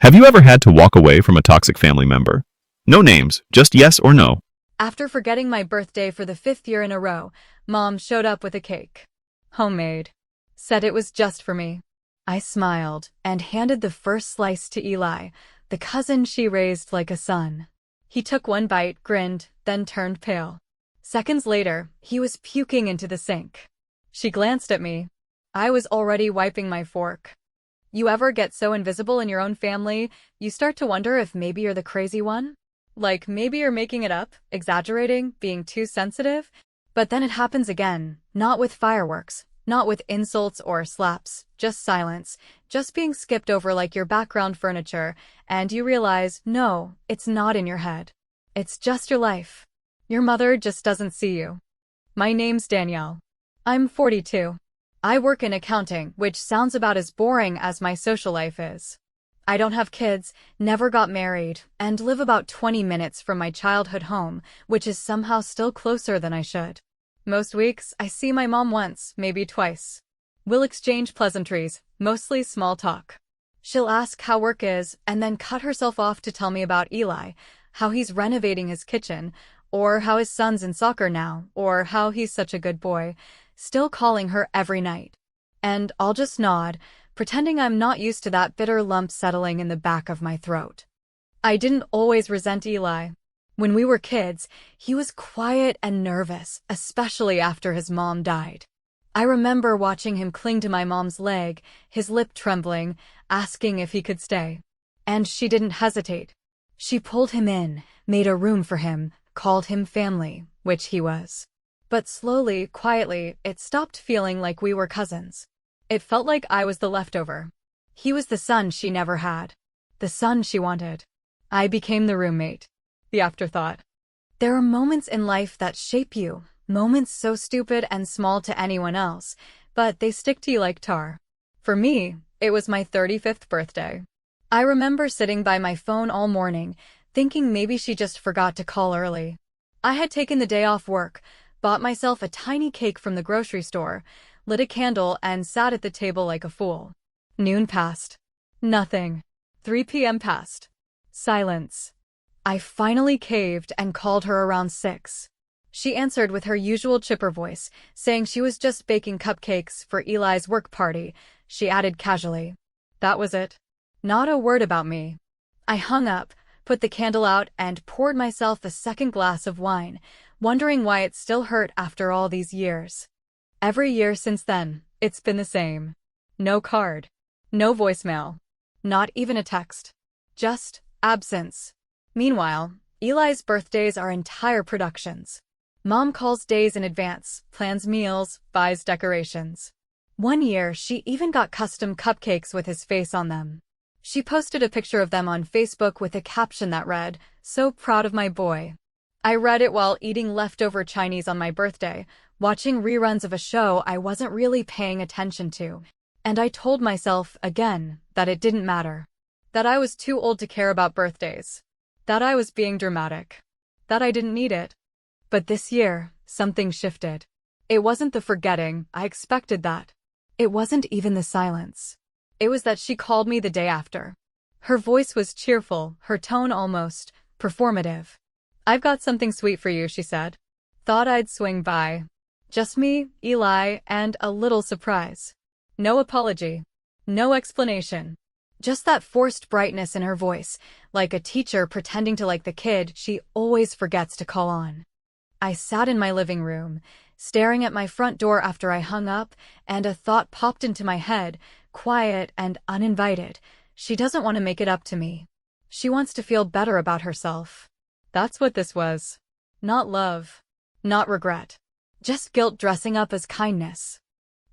Have you ever had to walk away from a toxic family member? No names, just yes or no. After forgetting my birthday for the 5th year in a row, Mom showed up with a cake. Homemade. Said it was just for me. I smiled and handed the first slice to Eli, the cousin she raised like a son. He took one bite, grinned, then turned pale. Seconds later, he was puking into the sink. She glanced at me. I was already wiping my fork. You ever get so invisible in your own family, you start to wonder if maybe you're the crazy one? Like maybe you're making it up, exaggerating, being too sensitive? But then it happens again, not with fireworks, not with insults or slaps, just silence, just being skipped over like your background furniture, and you realize, no, it's not in your head. It's just your life. Your mother just doesn't see you. My name's Danielle. I'm 42. I work in accounting, which sounds about as boring as my social life is. I don't have kids, never got married, and live about 20 minutes from my childhood home, which is somehow still closer than I should. Most weeks, I see my mom once, maybe twice. We'll exchange pleasantries, mostly small talk. She'll ask how work is, and then cut herself off to tell me about Eli, how he's renovating his kitchen, or how his son's in soccer now, or how he's such a good boy, still calling her every night. And I'll just nod, pretending I'm not used to that bitter lump settling in the back of my throat. I didn't always resent Eli. When we were kids, he was quiet and nervous, especially after his mom died. I remember watching him cling to my mom's leg, his lip trembling, asking if he could stay. And she didn't hesitate. She pulled him in, made a room for him, called him family, which he was. But slowly, quietly, it stopped feeling like we were cousins. It felt like I was the leftover. He was the son she never had. The son she wanted. I became the roommate. The afterthought. There are moments in life that shape you, moments so stupid and small to anyone else, but they stick to you like tar. For me, it was my 35th birthday. I remember sitting by my phone all morning, thinking maybe she just forgot to call early. I had taken the day off work, bought myself a tiny cake from the grocery store, lit a candle, and sat at the table like a fool. Noon passed. Nothing. 3 p.m. passed. Silence. I finally caved and called her around 6. She answered with her usual chipper voice, saying she was just baking cupcakes for Eli's work party. She added casually. That was it. Not a word about me. I hung up, put the candle out, and poured myself a second glass of wine, wondering why it still hurt after all these years. Every year since then, it's been the same. No card. No voicemail. Not even a text. Just absence. Meanwhile, Eli's birthdays are entire productions. Mom calls days in advance, plans meals, buys decorations. One year, she even got custom cupcakes with his face on them. She posted a picture of them on Facebook with a caption that read, "So proud of my boy." I read it while eating leftover Chinese on my birthday, watching reruns of a show I wasn't really paying attention to, and I told myself, again, that it didn't matter. That I was too old to care about birthdays. That I was being dramatic. That I didn't need it. But this year, something shifted. It wasn't the forgetting, I expected that. It wasn't even the silence. It was that she called me the day after. Her voice was cheerful, her tone almost performative. "I've got something sweet for you," she said. Thought I'd swing by. Just me, Eli, and a little surprise. No apology. No explanation. Just that forced brightness in her voice, like a teacher pretending to like the kid she always forgets to call on. I sat in my living room, staring at my front door after I hung up, and a thought popped into my head, quiet and uninvited. She doesn't want to make it up to me. She wants to feel better about herself. That's what this was. Not love. Not regret. Just guilt dressing up as kindness.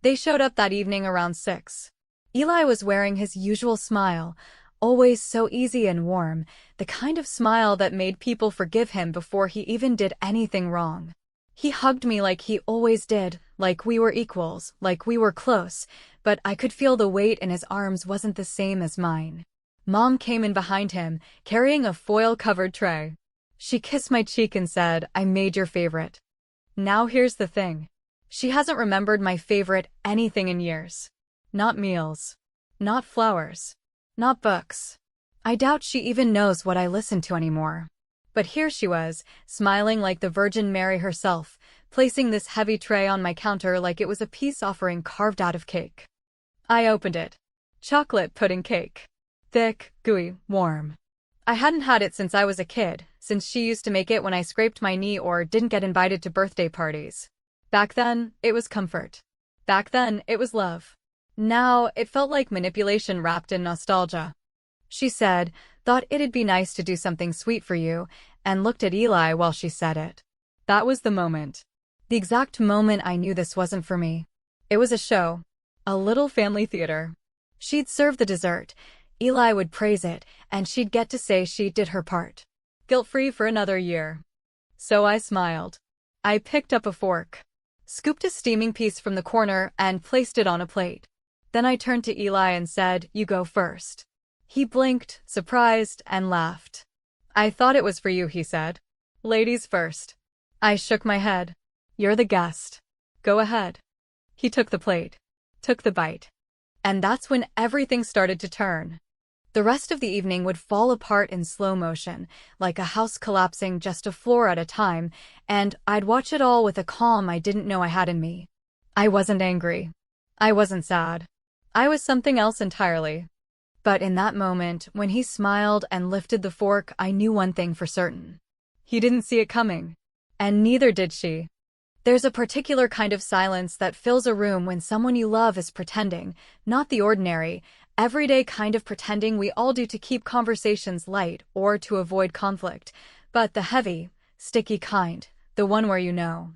They showed up that evening around 6. Eli was wearing his usual smile, always so easy and warm, the kind of smile that made people forgive him before he even did anything wrong. He hugged me like he always did, like we were equals, like we were close, but I could feel the weight in his arms wasn't the same as mine. Mom came in behind him, carrying a foil-covered tray. She kissed my cheek and said, "I made your favorite." Now here's the thing. She hasn't remembered my favorite anything in years. Not meals. Not flowers. Not books. I doubt she even knows what I listen to anymore. But here she was, smiling like the Virgin Mary herself, placing this heavy tray on my counter like it was a peace offering carved out of cake. I opened it. Chocolate pudding cake. Thick, gooey, warm. I hadn't had it since I was a kid, since she used to make it when I scraped my knee or didn't get invited to birthday parties. Back then, it was comfort. Back then, it was love. Now, it felt like manipulation wrapped in nostalgia. She said, "Thought it'd be nice to do something sweet for you," and looked at Eli while she said it. That was the moment. The exact moment I knew this wasn't for me. It was a show. A little family theater. She'd serve the dessert. Eli would praise it, and she'd get to say she did her part. Guilt-free for another year. So I smiled. I picked up a fork, scooped a steaming piece from the corner, and placed it on a plate. Then I turned to Eli and said, "You go first." He blinked, surprised, and laughed. "I thought it was for you," he said. "Ladies first." I shook my head. "You're the guest. Go ahead." He took the plate, took the bite. And that's when everything started to turn. The rest of the evening would fall apart in slow motion, like a house collapsing just a floor at a time, and I'd watch it all with a calm I didn't know I had in me. I wasn't angry. I wasn't sad. I was something else entirely. But in that moment, when he smiled and lifted the fork, I knew one thing for certain. He didn't see it coming. And neither did she. There's a particular kind of silence that fills a room when someone you love is pretending, not the ordinary, everyday kind of pretending we all do to keep conversations light or to avoid conflict, but the heavy, sticky kind, the one where you know,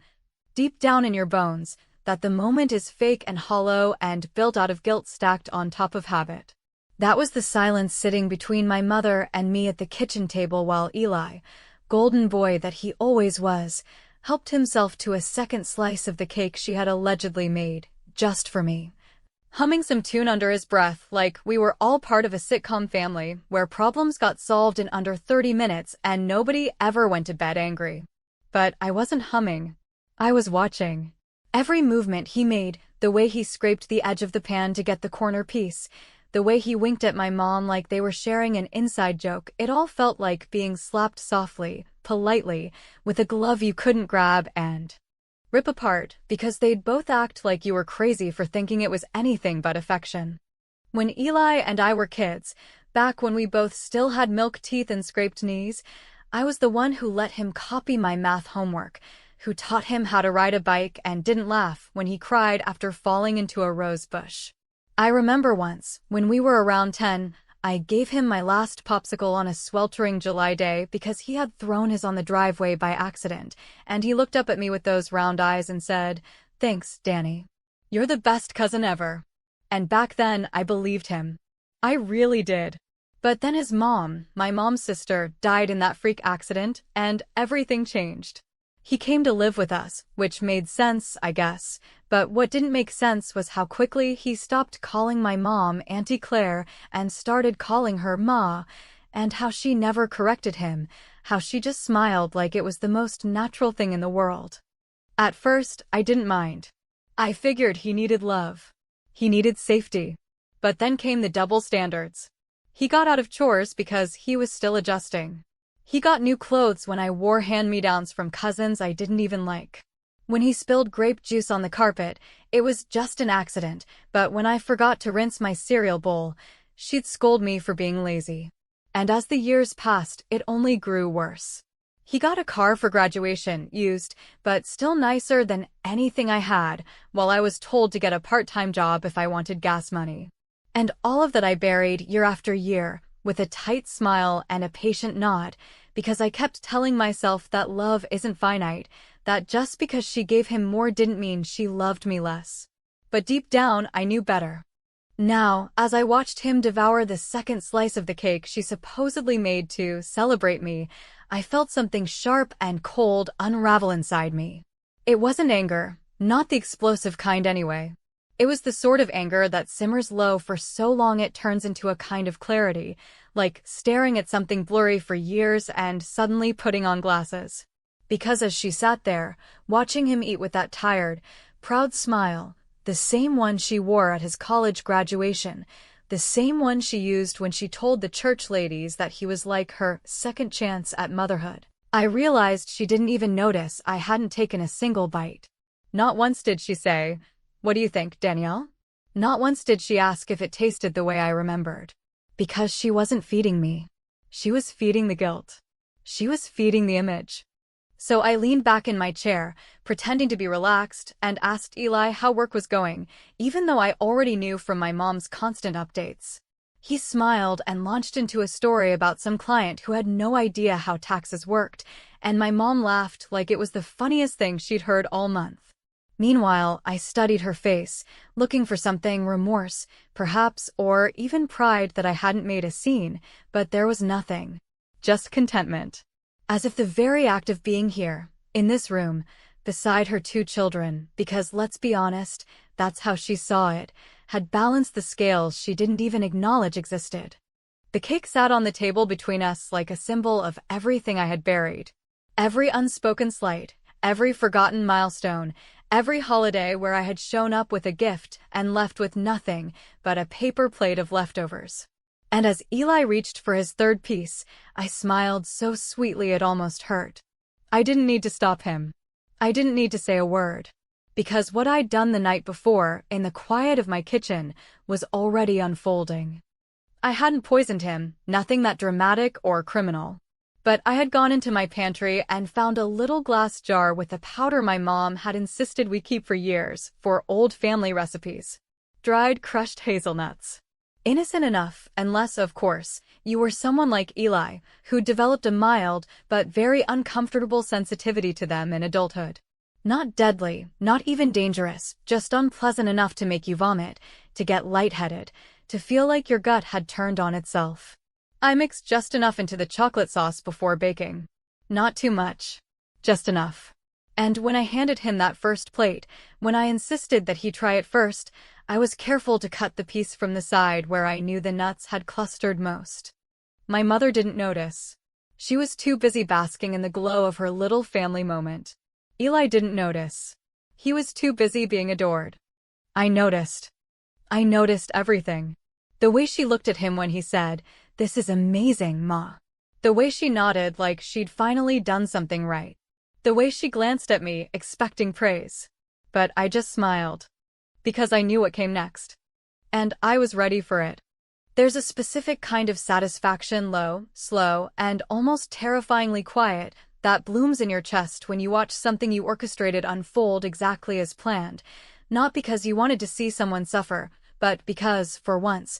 deep down in your bones, that the moment is fake and hollow and built out of guilt stacked on top of habit. That was the silence sitting between my mother and me at the kitchen table while Eli, golden boy that he always was, helped himself to a second slice of the cake she had allegedly made, just for me. Humming some tune under his breath like we were all part of a sitcom family where problems got solved in under 30 minutes and nobody ever went to bed angry. But I wasn't humming. I was watching. Every movement he made, the way he scraped the edge of the pan to get the corner piece, the way he winked at my mom like they were sharing an inside joke, it all felt like being slapped softly, politely, with a glove you couldn't grab and rip apart, because they'd both act like you were crazy for thinking it was anything but affection. When Eli and I were kids, back when we both still had milk teeth and scraped knees, I was the one who let him copy my math homework, who taught him how to ride a bike and didn't laugh when he cried after falling into a rose bush. I remember once, when we were around 10, I gave him my last popsicle on a sweltering July day because he had thrown his on the driveway by accident, and he looked up at me with those round eyes and said, "Thanks, Danny. You're the best cousin ever." And back then, I believed him. I really did. But then his mom, my mom's sister, died in that freak accident, and everything changed. He came to live with us, which made sense, I guess, but what didn't make sense was how quickly he stopped calling my mom Auntie Claire and started calling her Ma, and how she never corrected him, how she just smiled like it was the most natural thing in the world. At first, I didn't mind. I figured he needed love. He needed safety. But then came the double standards. He got out of chores because he was still adjusting. He got new clothes when I wore hand-me-downs from cousins I didn't even like. When he spilled grape juice on the carpet, it was just an accident, but when I forgot to rinse my cereal bowl, she'd scold me for being lazy. And as the years passed, it only grew worse. He got a car for graduation, used, but still nicer than anything I had, while I was told to get a part-time job if I wanted gas money. And all of that I buried year after year, with a tight smile and a patient nod, because I kept telling myself that love isn't finite, that just because she gave him more didn't mean she loved me less. But deep down, I knew better. Now, as I watched him devour the second slice of the cake she supposedly made to celebrate me, I felt something sharp and cold unravel inside me. It wasn't anger, not the explosive kind anyway. It was the sort of anger that simmers low for so long it turns into a kind of clarity, like staring at something blurry for years and suddenly putting on glasses. Because as she sat there, watching him eat with that tired, proud smile, the same one she wore at his college graduation, the same one she used when she told the church ladies that he was like her second chance at motherhood. I realized she didn't even notice I hadn't taken a single bite. Not once did she say, "What do you think, Danielle?" Not once did she ask if it tasted the way I remembered. Because she wasn't feeding me. She was feeding the guilt. She was feeding the image. So I leaned back in my chair, pretending to be relaxed, and asked Eli how work was going, even though I already knew from my mom's constant updates. He smiled and launched into a story about some client who had no idea how taxes worked, and my mom laughed like it was the funniest thing she'd heard all month. Meanwhile, I studied her face, looking for something, remorse, perhaps, or even pride that I hadn't made a scene, but there was nothing. Just contentment. As if the very act of being here, in this room, beside her two children, because let's be honest, that's how she saw it, had balanced the scales she didn't even acknowledge existed. The cake sat on the table between us like a symbol of everything I had buried. Every unspoken slight, every forgotten milestone, every holiday where I had shown up with a gift and left with nothing but a paper plate of leftovers. And as Eli reached for his third piece, I smiled so sweetly it almost hurt. I didn't need to stop him. I didn't need to say a word. Because what I'd done the night before, in the quiet of my kitchen, was already unfolding. I hadn't poisoned him, nothing that dramatic or criminal. But I had gone into my pantry and found a little glass jar with the powder my mom had insisted we keep for years, for old family recipes. Dried crushed hazelnuts. Innocent enough, unless, of course, you were someone like Eli, who developed a mild but very uncomfortable sensitivity to them in adulthood. Not deadly, not even dangerous, just unpleasant enough to make you vomit, to get lightheaded, to feel like your gut had turned on itself. I mixed just enough into the chocolate sauce before baking. Not too much. Just enough. And when I handed him that first plate, when I insisted that he try it first, I was careful to cut the piece from the side where I knew the nuts had clustered most. My mother didn't notice. She was too busy basking in the glow of her little family moment. Eli didn't notice. He was too busy being adored. I noticed. I noticed everything. The way she looked at him when he said, "This is amazing, Ma." The way she nodded like she'd finally done something right. The way she glanced at me, expecting praise. But I just smiled. Because I knew what came next. And I was ready for it. There's a specific kind of satisfaction, low, slow, and almost terrifyingly quiet, that blooms in your chest when you watch something you orchestrated unfold exactly as planned. Not because you wanted to see someone suffer, but because, for once,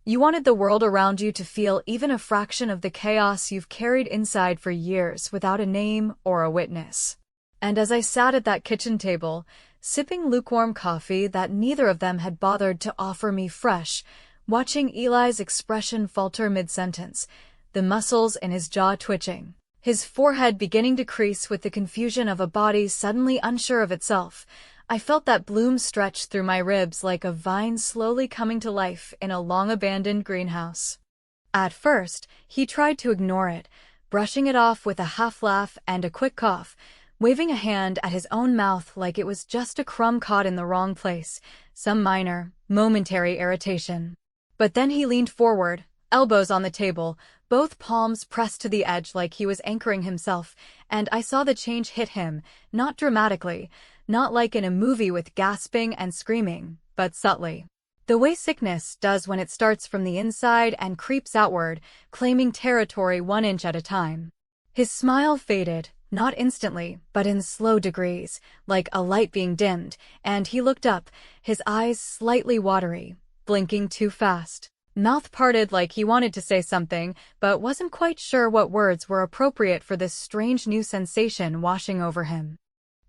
you wanted the world around you to feel even a fraction of the chaos you've carried inside for years without a name or a witness. And as I sat at that kitchen table, sipping lukewarm coffee that neither of them had bothered to offer me fresh, watching Eli's expression falter mid-sentence, the muscles in his jaw twitching, his forehead beginning to crease with the confusion of a body suddenly unsure of itself, I felt that bloom stretch through my ribs like a vine slowly coming to life in a long-abandoned greenhouse. At first, he tried to ignore it, brushing it off with a half-laugh and a quick cough, waving a hand at his own mouth like it was just a crumb caught in the wrong place, some minor, momentary irritation. But then he leaned forward, elbows on the table, both palms pressed to the edge like he was anchoring himself, and I saw the change hit him, not dramatically, not like in a movie with gasping and screaming, but subtly. The way sickness does when it starts from the inside and creeps outward, claiming territory 1 inch at a time. His smile faded, not instantly, but in slow degrees, like a light being dimmed, and he looked up, his eyes slightly watery, blinking too fast. Mouth parted like he wanted to say something, but wasn't quite sure what words were appropriate for this strange new sensation washing over him.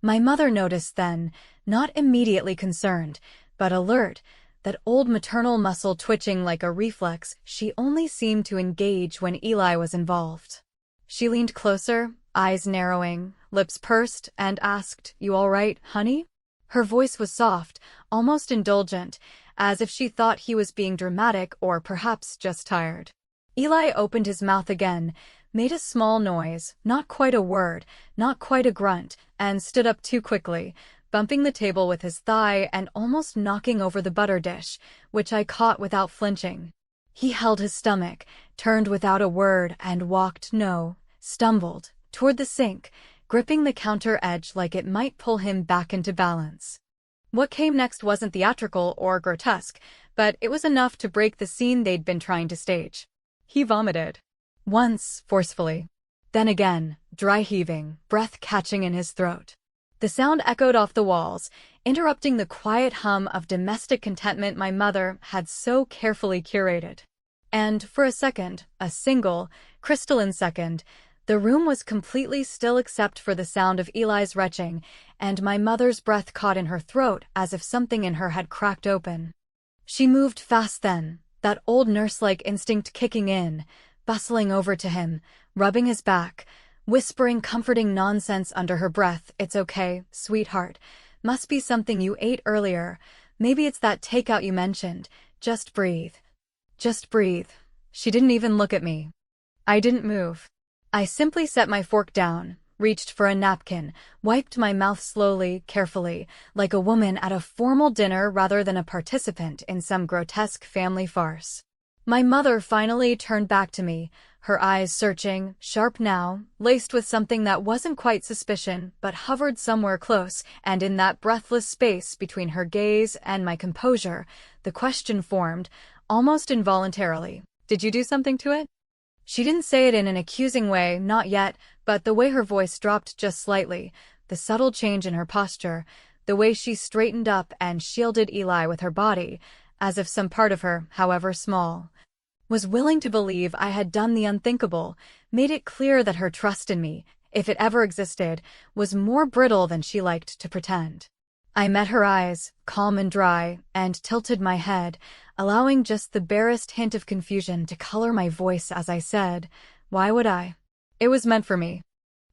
My mother noticed then, not immediately concerned, but alert, that old maternal muscle twitching like a reflex she only seemed to engage when Eli was involved. She leaned closer, eyes narrowing, lips pursed, and asked, "You all right, honey?" Her voice was soft, almost indulgent, as if she thought he was being dramatic or perhaps just tired. Eli opened his mouth again, made a small noise, not quite a word, not quite a grunt, and stood up too quickly, bumping the table with his thigh and almost knocking over the butter dish, which I caught without flinching. He held his stomach, turned without a word, and stumbled, toward the sink, gripping the counter edge like it might pull him back into balance. What came next wasn't theatrical or grotesque, but it was enough to break the scene they'd been trying to stage. He vomited. Once, forcefully. Then again, dry heaving, breath catching in his throat. The sound echoed off the walls, interrupting the quiet hum of domestic contentment my mother had so carefully curated. And for a second, a single, crystalline second, the room was completely still except for the sound of Eli's retching, and my mother's breath caught in her throat as if something in her had cracked open. She moved fast then, that old nurse-like instinct kicking in, bustling over to him, rubbing his back, whispering comforting nonsense under her breath. "It's okay, sweetheart. Must be something you ate earlier. Maybe it's that takeout you mentioned. Just breathe. Just breathe." She didn't even look at me. I didn't move. I simply set my fork down, reached for a napkin, wiped my mouth slowly, carefully, like a woman at a formal dinner rather than a participant in some grotesque family farce. My mother finally turned back to me, her eyes searching, sharp now, laced with something that wasn't quite suspicion, but hovered somewhere close, and in that breathless space between her gaze and my composure, the question formed, almost involuntarily, "Did you do something to it?" She didn't say it in an accusing way, not yet, but the way her voice dropped just slightly, the subtle change in her posture, the way she straightened up and shielded Eli with her body, as if some part of her, however small, was willing to believe I had done the unthinkable, made it clear that her trust in me, if it ever existed, was more brittle than she liked to pretend. I met her eyes, calm and dry, and tilted my head, allowing just the barest hint of confusion to color my voice as I said, "Why would I? It was meant for me."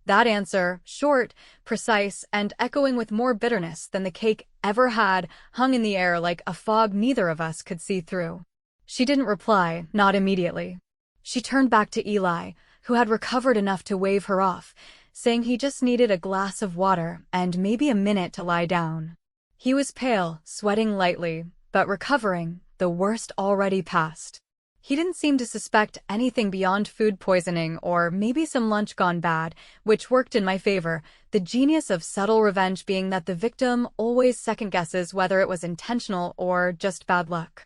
That answer, short, precise, and echoing with more bitterness than the cake ever had, hung in the air like a fog neither of us could see through. She didn't reply, not immediately. She turned back to Eli, who had recovered enough to wave her off, saying he just needed a glass of water and maybe a minute to lie down. He was pale, sweating lightly, but recovering, the worst already past. He didn't seem to suspect anything beyond food poisoning or maybe some lunch gone bad, which worked in my favor, the genius of subtle revenge being that the victim always second-guesses whether it was intentional or just bad luck.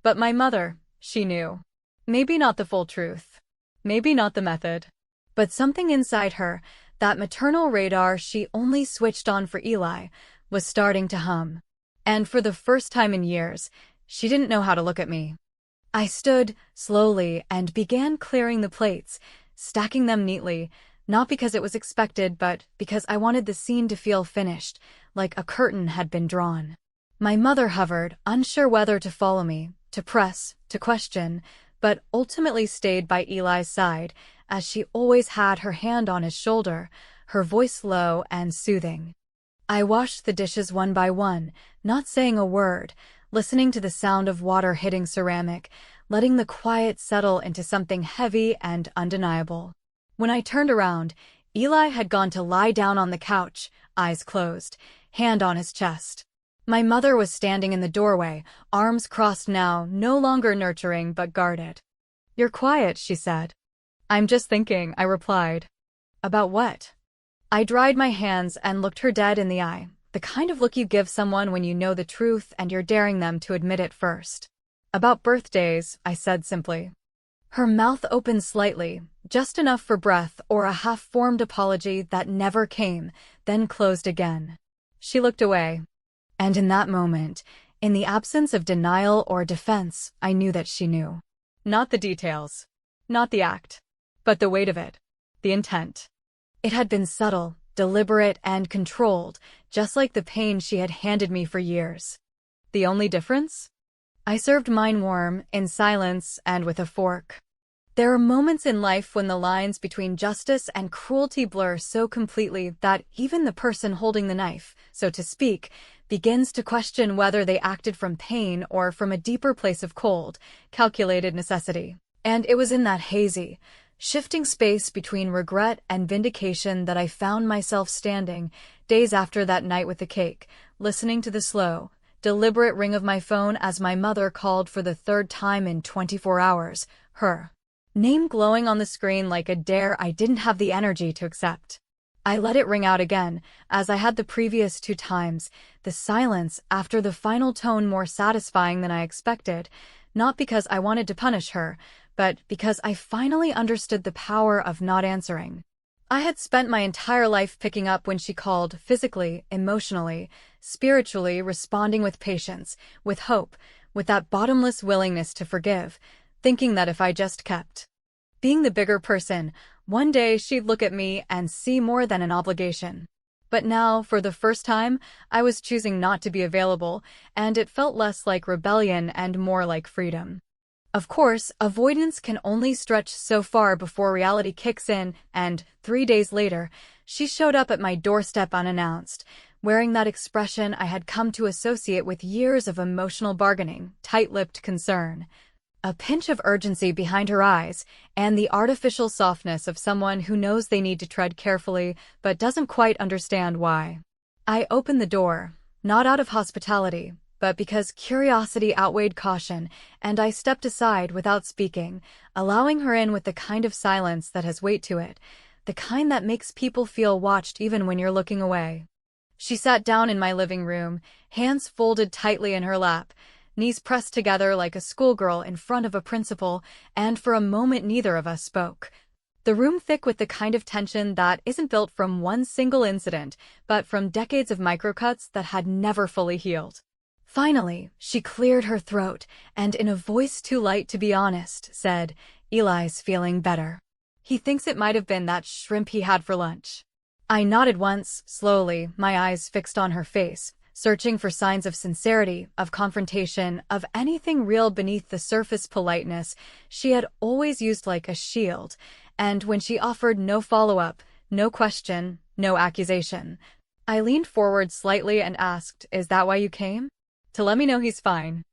But my mother, she knew. Maybe not the full truth. Maybe not the method. But something inside her, that maternal radar she only switched on for Eli, was starting to hum. And for the first time in years, she didn't know how to look at me. I stood, slowly, and began clearing the plates, stacking them neatly, not because it was expected, but because I wanted the scene to feel finished, like a curtain had been drawn. My mother hovered, unsure whether to follow me, to press, to question, but ultimately stayed by Eli's side, as she always had, her hand on his shoulder, her voice low and soothing. I washed the dishes one by one, not saying a word, listening to the sound of water hitting ceramic, letting the quiet settle into something heavy and undeniable. When I turned around, Eli had gone to lie down on the couch, eyes closed, hand on his chest. My mother was standing in the doorway, arms crossed now, no longer nurturing but guarded. "You're quiet," she said. "I'm just thinking," I replied. "About what?" I dried my hands and looked her dead in the eye, the kind of look you give someone when you know the truth and you're daring them to admit it first. "About birthdays," I said simply. Her mouth opened slightly, just enough for breath or a half-formed apology that never came, then closed again. She looked away. And in that moment, in the absence of denial or defense, I knew that she knew. Not the details. Not the act. But the weight of it. The intent. It had been subtle, deliberate, and controlled, just like the pain she had handed me for years. The only difference? I served mine warm, in silence, and with a fork. There are moments in life when the lines between justice and cruelty blur so completely that even the person holding the knife, so to speak, begins to question whether they acted from pain or from a deeper place of cold, calculated necessity. And it was in that hazy, shifting space between regret and vindication that I found myself standing, days after that night with the cake, listening to the slow, deliberate ring of my phone as my mother called for the third time in 24 hours, her name glowing on the screen like a dare I didn't have the energy to accept. I let it ring out again, as I had the previous 2 times, the silence after the final tone more satisfying than I expected, not because I wanted to punish her, but because I finally understood the power of not answering. I had spent my entire life picking up when she called, physically, emotionally, spiritually, responding with patience, with hope, with that bottomless willingness to forgive, thinking that if I just kept being the bigger person, one day she'd look at me and see more than an obligation. But now, for the first time, I was choosing not to be available, and it felt less like rebellion and more like freedom. Of course, avoidance can only stretch so far before reality kicks in, and 3 days later, she showed up at my doorstep unannounced, wearing that expression I had come to associate with years of emotional bargaining, tight-lipped concern. A pinch of urgency behind her eyes, and the artificial softness of someone who knows they need to tread carefully but doesn't quite understand why. I opened the door, not out of hospitality, but because curiosity outweighed caution, and I stepped aside without speaking, allowing her in with the kind of silence that has weight to it, the kind that makes people feel watched even when you're looking away. She sat down in my living room, hands folded tightly in her lap, knees pressed together like a schoolgirl in front of a principal, and for a moment neither of us spoke. The room thick with the kind of tension that isn't built from one single incident, but from decades of microcuts that had never fully healed. Finally, she cleared her throat, and in a voice too light to be honest, said, "Eli's feeling better. He thinks it might have been that shrimp he had for lunch." I nodded once, slowly, my eyes fixed on her face, searching for signs of sincerity, of confrontation, of anything real beneath the surface politeness she had always used like a shield, and when she offered no follow-up, no question, no accusation, I leaned forward slightly and asked, "Is that why you came? To let me know he's fine?"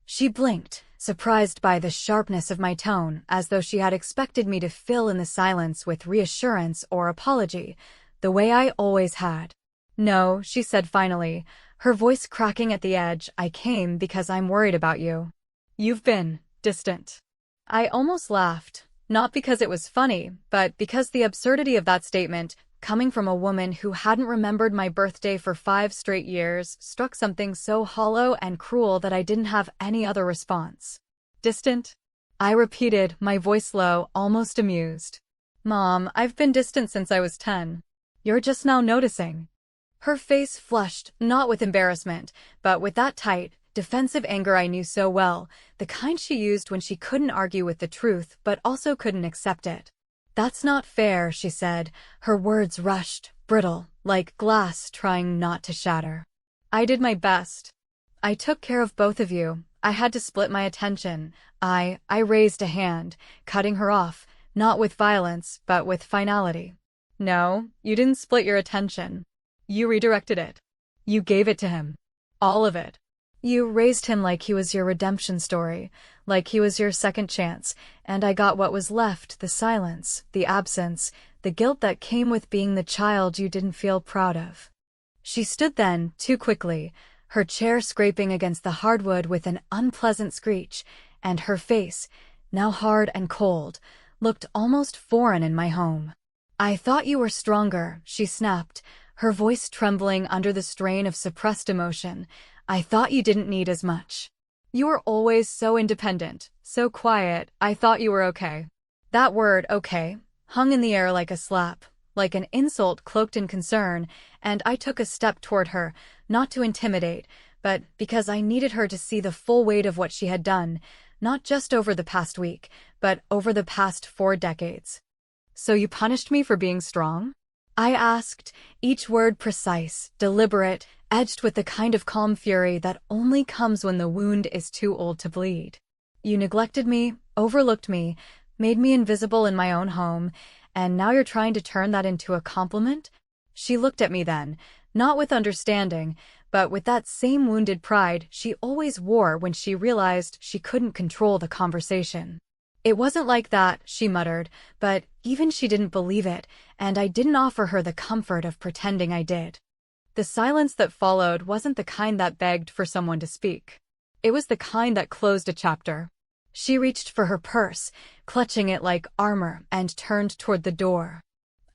She blinked, surprised by the sharpness of my tone, as though she had expected me to fill in the silence with reassurance or apology, the way I always had. "No," she said finally, her voice cracking at the edge, "I came because I'm worried about you. You've been distant." I almost laughed, not because it was funny, but because the absurdity of that statement, coming from a woman who hadn't remembered my birthday for 5 straight years, struck something so hollow and cruel that I didn't have any other response. "Distant?" I repeated, my voice low, almost amused. "Mom, I've been distant since I was 10. You're just now noticing." Her face flushed, not with embarrassment, but with that tight, defensive anger I knew so well, the kind she used when she couldn't argue with the truth but also couldn't accept it. "That's not fair," she said, her words rushed, brittle, like glass trying not to shatter. "I did my best. I took care of both of you. I had to split my attention." I raised a hand, cutting her off, not with violence, but with finality. "No, you didn't split your attention. You redirected it. You gave it to him. All of it. You raised him like he was your redemption story, like he was your second chance, and I got what was left, the silence, the absence, the guilt that came with being the child you didn't feel proud of." She stood then, too quickly, her chair scraping against the hardwood with an unpleasant screech, and her face, now hard and cold, looked almost foreign in my home. "I thought you were stronger," she snapped, her voice trembling under the strain of suppressed emotion. "I thought you didn't need as much. You were always so independent, so quiet. I thought you were okay." That word, okay, hung in the air like a slap, like an insult cloaked in concern, and I took a step toward her, not to intimidate, but because I needed her to see the full weight of what she had done, not just over the past week, but over the past 4 decades. "So you punished me for being strong?" I asked, each word precise, deliberate, edged with the kind of calm fury that only comes when the wound is too old to bleed. "You neglected me, overlooked me, made me invisible in my own home, and now you're trying to turn that into a compliment?" She looked at me then, not with understanding, but with that same wounded pride she always wore when she realized she couldn't control the conversation. "It wasn't like that," she muttered, but even she didn't believe it, and I didn't offer her the comfort of pretending I did. The silence that followed wasn't the kind that begged for someone to speak. It was the kind that closed a chapter. She reached for her purse, clutching it like armor, and turned toward the door.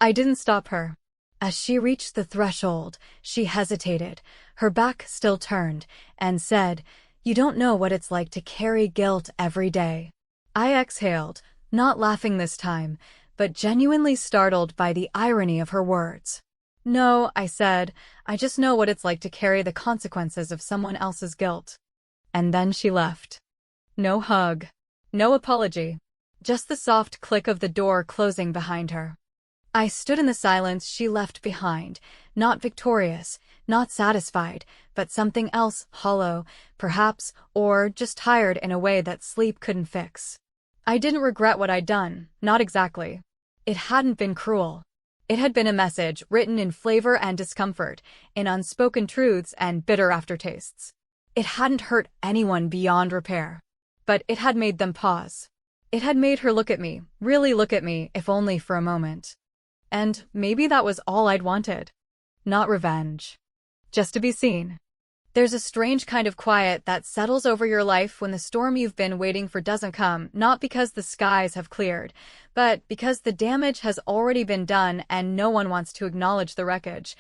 I didn't stop her. As she reached the threshold, she hesitated, her back still turned, and said, "You don't know what it's like to carry guilt every day." I exhaled, not laughing this time, but genuinely startled by the irony of her words. "No," I said, "I just know what it's like to carry the consequences of someone else's guilt." And then she left. No hug. No apology. Just the soft click of the door closing behind her. I stood in the silence she left behind, not victorious, not satisfied, but something else, hollow, perhaps, or just tired in a way that sleep couldn't fix. I didn't regret what I'd done, not exactly. It hadn't been cruel. It had been a message written in flavor and discomfort, in unspoken truths and bitter aftertastes. It hadn't hurt anyone beyond repair. But it had made them pause. It had made her look at me, really look at me, if only for a moment. And maybe that was all I'd wanted. Not revenge. Just to be seen. There's a strange kind of quiet that settles over your life when the storm you've been waiting for doesn't come, not because the skies have cleared, but because the damage has already been done and no one wants to acknowledge the wreckage.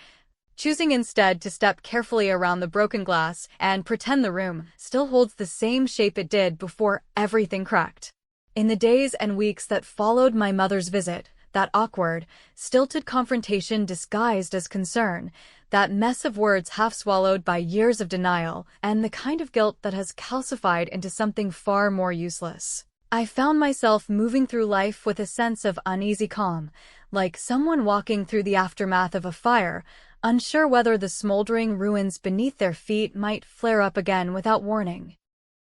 Choosing instead to step carefully around the broken glass and pretend the room still holds the same shape it did before everything cracked. In the days and weeks that followed my mother's visit, that awkward, stilted confrontation disguised as concern, that mess of words half swallowed by years of denial, and the kind of guilt that has calcified into something far more useless. I found myself moving through life with a sense of uneasy calm, like someone walking through the aftermath of a fire, unsure whether the smoldering ruins beneath their feet might flare up again without warning.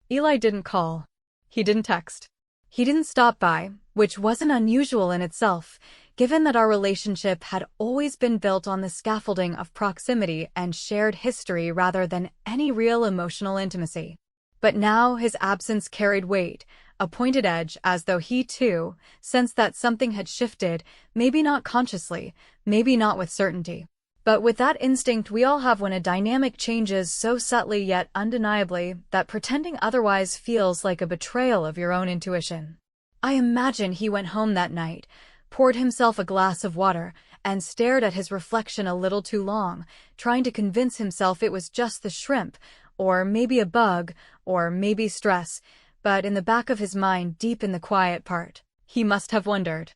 Eli didn't call. He didn't text. He didn't stop by, which wasn't unusual in itself, given that our relationship had always been built on the scaffolding of proximity and shared history rather than any real emotional intimacy. But now his absence carried weight, a pointed edge, as though he, too, sensed that something had shifted, maybe not consciously, maybe not with certainty. But with that instinct we all have when a dynamic changes so subtly yet undeniably that pretending otherwise feels like a betrayal of your own intuition. I imagine he went home that night, poured himself a glass of water, and stared at his reflection a little too long, trying to convince himself it was just the shrimp, or maybe a bug, or maybe stress, but in the back of his mind, deep in the quiet part, he must have wondered.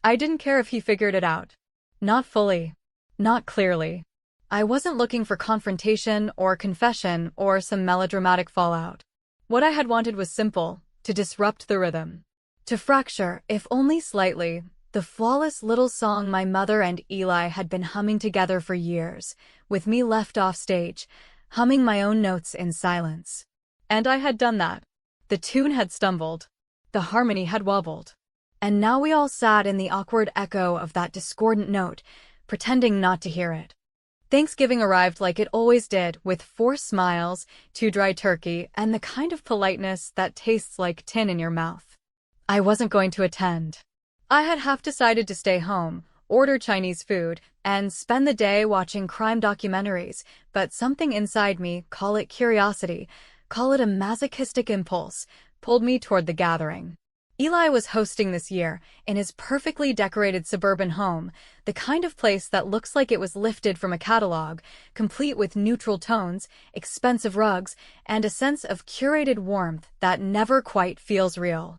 I didn't care if he figured it out. Not fully. Not clearly. I wasn't looking for confrontation or confession or some melodramatic fallout. What I had wanted was simple, to disrupt the rhythm. To fracture, if only slightly, the flawless little song my mother and Eli had been humming together for years, with me left off stage, humming my own notes in silence. And I had done that. The tune had stumbled. The harmony had wobbled. And now we all sat in the awkward echo of that discordant note, pretending not to hear it. Thanksgiving arrived like it always did, with 4 smiles, 2 dry turkey, and the kind of politeness that tastes like tin in your mouth. I wasn't going to attend. I had half decided to stay home, order Chinese food, and spend the day watching crime documentaries, but something inside me, call it curiosity, call it a masochistic impulse, pulled me toward the gathering. Eli was hosting this year, in his perfectly decorated suburban home, the kind of place that looks like it was lifted from a catalog, complete with neutral tones, expensive rugs, and a sense of curated warmth that never quite feels real.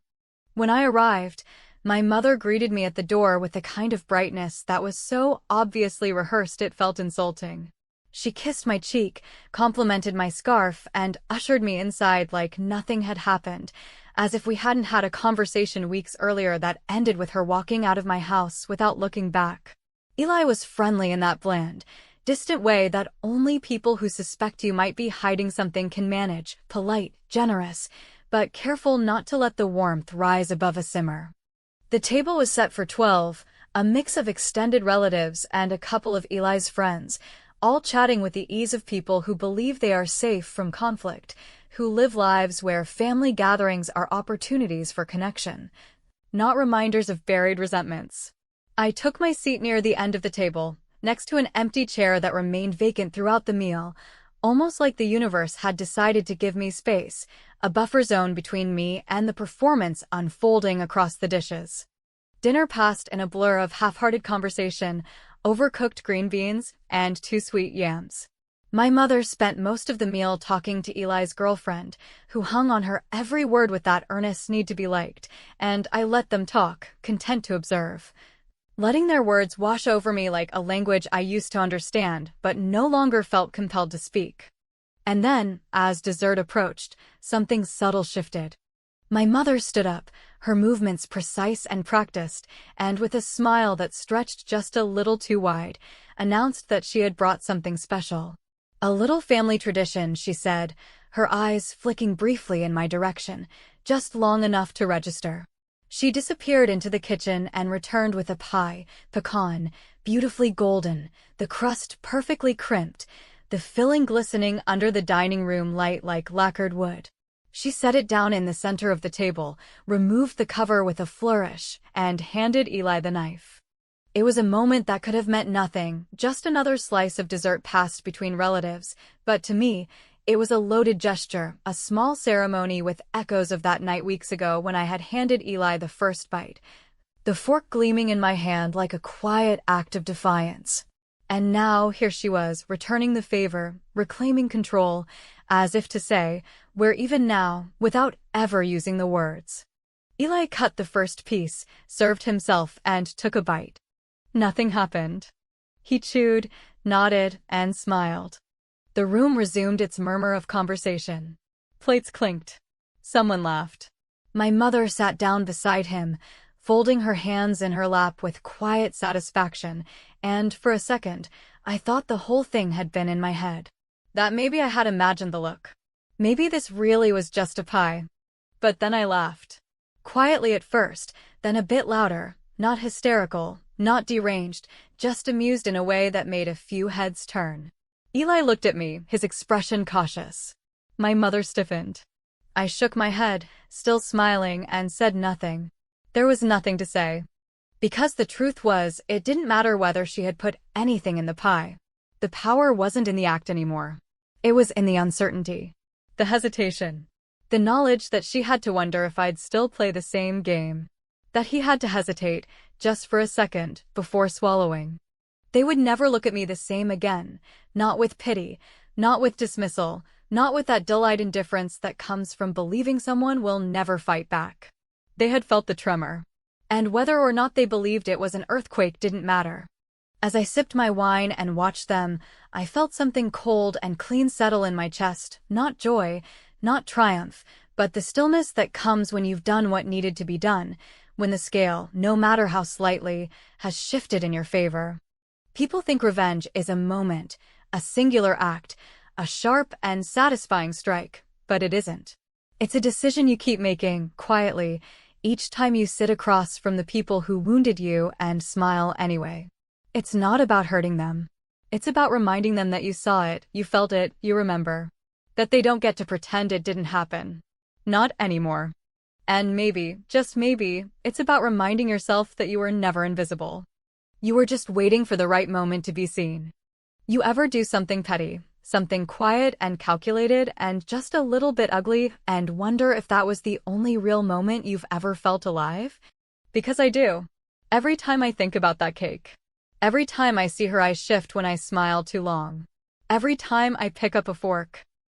When I arrived, my mother greeted me at the door with a kind of brightness that was so obviously rehearsed it felt insulting. She kissed my cheek, complimented my scarf, and ushered me inside like nothing had happened, as if we hadn't had a conversation weeks earlier that ended with her walking out of my house without looking back. Eli was friendly in that bland, distant way that only people who suspect you might be hiding something can manage, polite, generous, but careful not to let the warmth rise above a simmer. The table was set for 12, a mix of extended relatives and a couple of Eli's friends, all chatting with the ease of people who believe they are safe from conflict, who live lives where family gatherings are opportunities for connection, not reminders of buried resentments. I took my seat near the end of the table, next to an empty chair that remained vacant throughout the meal, almost like the universe had decided to give me space, a buffer zone between me and the performance unfolding across the dishes. Dinner passed in a blur of half-hearted conversation, overcooked green beans, and too sweet yams. My mother spent most of the meal talking to Eli's girlfriend, who hung on her every word with that earnest need to be liked, and I let them talk, content to observe. Letting their words wash over me like a language I used to understand, but no longer felt compelled to speak. And then, as dessert approached, something subtle shifted. My mother stood up, her movements precise and practiced, and with a smile that stretched just a little too wide, announced that she had brought something special. A little family tradition, she said, her eyes flicking briefly in my direction, just long enough to register. She disappeared into the kitchen and returned with a pie, pecan, beautifully golden, the crust perfectly crimped, the filling glistening under the dining room light like lacquered wood. She set it down in the center of the table, removed the cover with a flourish, and handed Eli the knife. It was a moment that could have meant nothing, just another slice of dessert passed between relatives, but to me, it was a loaded gesture, a small ceremony with echoes of that night weeks ago when I had handed Eli the first bite, the fork gleaming in my hand like a quiet act of defiance. And now, here she was, returning the favor, reclaiming control, as if to say, we're even now, without ever using the words. Eli cut the first piece, served himself, and took a bite. Nothing happened. He chewed, nodded, and smiled. The room resumed its murmur of conversation. Plates clinked. Someone laughed. My mother sat down beside him, folding her hands in her lap with quiet satisfaction, and for a second, I thought the whole thing had been in my head. That maybe I had imagined the look. Maybe this really was just a pie. But then I laughed. Quietly at first, then a bit louder, not hysterical, not deranged, just amused in a way that made a few heads turn. Eli looked at me, his expression cautious. My mother stiffened. I shook my head, still smiling, and said nothing. There was nothing to say. Because the truth was, it didn't matter whether she had put anything in the pie. The power wasn't in the act anymore. It was in the uncertainty. The hesitation. The knowledge that she had to wonder if I'd still play the same game. That he had to hesitate, just for a second, before swallowing. They would never look at me the same again, not with pity, not with dismissal, not with that dull-eyed indifference that comes from believing someone will never fight back. They had felt the tremor. And whether or not they believed it was an earthquake didn't matter. As I sipped my wine and watched them, I felt something cold and clean settle in my chest, not joy, not triumph, but the stillness that comes when you've done what needed to be done, when the scale, no matter how slightly, has shifted in your favor. People think revenge is a moment, a singular act, a sharp and satisfying strike, but it isn't. It's a decision you keep making, quietly, each time you sit across from the people who wounded you and smile anyway. It's not about hurting them. It's about reminding them that you saw it, you felt it, you remember. That they don't get to pretend it didn't happen. Not anymore. And maybe, just maybe, it's about reminding yourself that you were never invisible. You were just waiting for the right moment to be seen. You ever do something petty, something quiet and calculated and just a little bit ugly, and wonder if that was the only real moment you've ever felt alive? Because I do. Every time I think about that cake. Every time I see her eyes shift when I smile too long. Every time I pick up a fork.